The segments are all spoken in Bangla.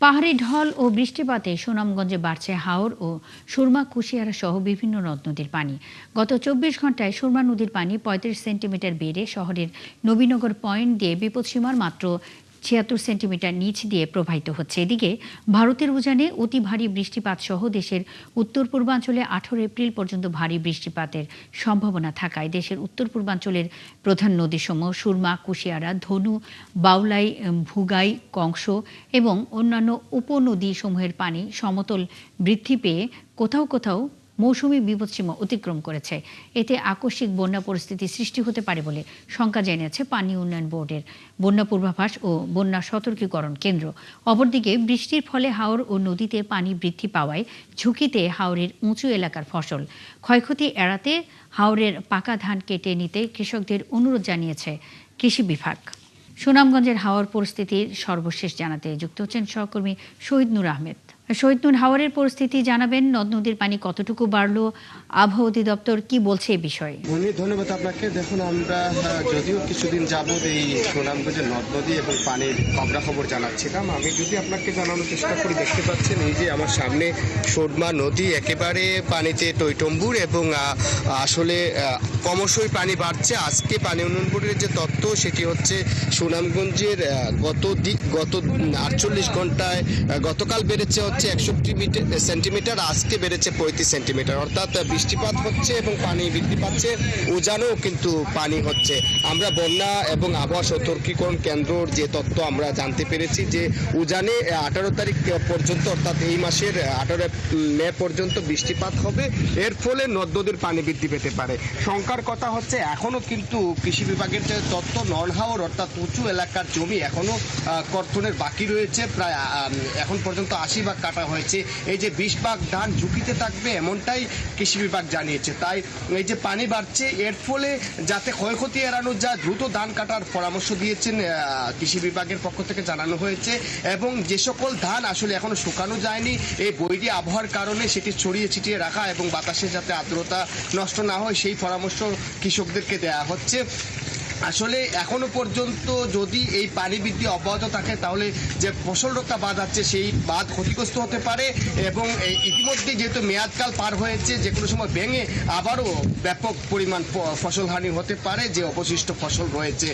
পাহাড়ি ঢল ও বৃষ্টিপাতে সুনামগঞ্জে বাড়ছে হাওর ও সুরমা কুশিয়ারা সহ বিভিন্ন নদ নদীর পানি। গত ২৪ ঘন্টায় সুরমা নদীর পানি ৩৫ সেন্টিমিটার বেড়ে শহরের নবীনগর পয়েন্ট দিয়ে বিপদসীমার মাত্র ৭৬ সেন্টিমিটার নিচ দিয়ে প্রবাহিত হচ্ছে। এদিকে ভারতের উজানে অতি ভারী বৃষ্টিপাত সহ দেশের উত্তর পূর্বাঞ্চলে ১৮ এপ্রিল পর্যন্ত ভারী বৃষ্টিপাতের সম্ভাবনা থাকায় দেশের উত্তর পূর্বাঞ্চলের প্রধান নদীসমূহ সুরমা, কুশিয়ারা, ধনু, বাউলাই, ভুগাই, কংস এবং অন্যান্য উপনদীসমূহের পানি সমতল বৃদ্ধি পেয়ে কোথাও কোথাও মৌসুমী বিপদসীমা অতিক্রম করেছে। এতে আকস্মিক বন্যা পরিস্থিতি সৃষ্টি হতে পারে বলে শঙ্কা জানিয়েছে পানি উন্নয়ন বোর্ডের বন্যা পূর্বাভাস ও বন্যা সতর্কীকরণ কেন্দ্র। অপরদিকে বৃষ্টির ফলে হাওর ও নদীতে পানি বৃদ্ধি পাওয়ায় ঝুঁকিতে হাওরের উঁচু এলাকার ফসল। ক্ষয়ক্ষতি এড়াতে হাওরের পাকা ধান কেটে নিতে কৃষকদের অনুরোধ জানিয়েছে কৃষি বিভাগ। সুনামগঞ্জের হাওর পরিস্থিতির সর্বশেষ জানাতে যুক্ত হচ্ছেন সহকর্মী শহীদ নূর আহমেদ। শহীদ নূর, হাওরের পরিস্থিতি জানাবেন, নদ নদীর পানি কতটুকু বাড়লো, আবহাওয়া অধিদপ্তর কি বলছে এই বিষয়ে? ধন্যবাদ আপনাকে। দেখুন, আমরা যদিও কিছুদিন যাবৎ এই সুনামগঞ্জের নদ নদী এবং পানির খবরাখবর জানাচ্ছিলাম, আমি যদি আপনাকে জানানোর চেষ্টা করি, দেখতে পাচ্ছেন এই যে আমার সামনে সুরমা নদী একেবারে পানিতে টইটম্বুর এবং আসলে ক্রমশই পানি বাড়ছে। আজকে পানি উন্নয়ন বোর্ডের যে তথ্য সেটি হচ্ছে সুনামগঞ্জের গত ৪৮ ঘন্টায় গতকাল বেড়েছে হচ্ছে ৬১ সেন্টিমিটার, আজকে বেড়েছে ৩৫ সেন্টিমিটার, অর্থাৎ বৃষ্টিপাত হচ্ছে এবং পানি বৃদ্ধি পাচ্ছে। উজানেও কিন্তু পানি হচ্ছে। আমরা বন্যা এবং আবহাওয়া সতর্কীকরণ কেন্দ্রর যে তথ্য আমরা জানতে পেরেছি যে উজানে ১৮ তারিখ পর্যন্ত, অর্থাৎ এই মাসের ১৮ মে পর্যন্ত বৃষ্টিপাত হবে। এর ফলে নদ নদীর পানি বৃদ্ধি পেতে পারে। শঙ্কার কথা হচ্ছে এখনও কিন্তু কৃষি বিভাগের যে তথ্য, নন হাওর অর্থাৎ উঁচু এলাকার জমি এখনও কর্তনের বাকি রয়েছে। প্রায় এখন পর্যন্ত ৮০ ভাগ কাটা হয়েছে। এই যে ২০ ভাগ ধান ঝুঁকিতে থাকবে এমনটাই কৃষি বিভাগ জানিয়েছে। তাই এই যে পানি বাড়ছে, এর ফলে যাতে ক্ষয়ক্ষতি এড়ানো যায় দ্রুত ধান কাটার পরামর্শ দিয়েছেন কৃষি বিভাগের পক্ষ থেকে জানানো হয়েছে। এবং যে সকল ধান আসলে এখনো শুকানো যায়নি, এই বৈরী আবহাওয়ার কারণে সেটি ছড়িয়ে ছিটিয়ে রাখা এবং বাতাসে যাতে আর্দ্রতা নষ্ট না হয় সেই পরামর্শ কৃষকদেরকে দেওয়া হচ্ছে। আসলে এখনো পর্যন্ত যদি এই পানি বৃদ্ধি অব্যাহত থাকে তাহলে যে ফসল রক্ষা বাঁধ আছে সেই বাঁধ ক্ষতিগ্রস্ত হতে পারে এবং ইতিমধ্যে যেহেতু মেয়াদকাল পার হয়েছে, যে কোনো সময় ভেঙে আবারও ব্যাপক পরিমাণ ফসল হানি হতে পারে যে অবশিষ্ট ফসল রয়েছে।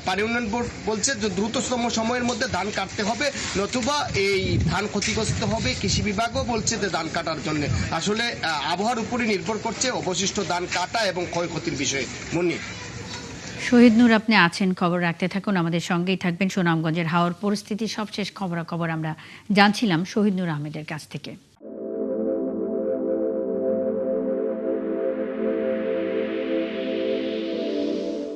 পানি উন্নয়ন বোর্ড বলছে যে দ্রুততম সময়ের মধ্যে ধান কাটতে হবে, নতুবা এই ধান ক্ষতিগ্রস্ত হবে। কৃষি বিভাগও বলছে যে ধান কাটার জন্য আসলে আবহাওয়ার উপরই নির্ভর করছে অবশিষ্ট ধান কাটা এবং ক্ষয়ক্ষতির বিষয়ে। মুন্নি। শহীদ নূর, আপনি আছেন, খবর রাখতে থাকুন, আমাদের সঙ্গেই থাকবেন। সুনামগঞ্জের হাওর পরিস্থিতির সবশেষ খবরাখবর আমরা জানছিলাম শহীদ নূর আহমেদের কাছ থেকে।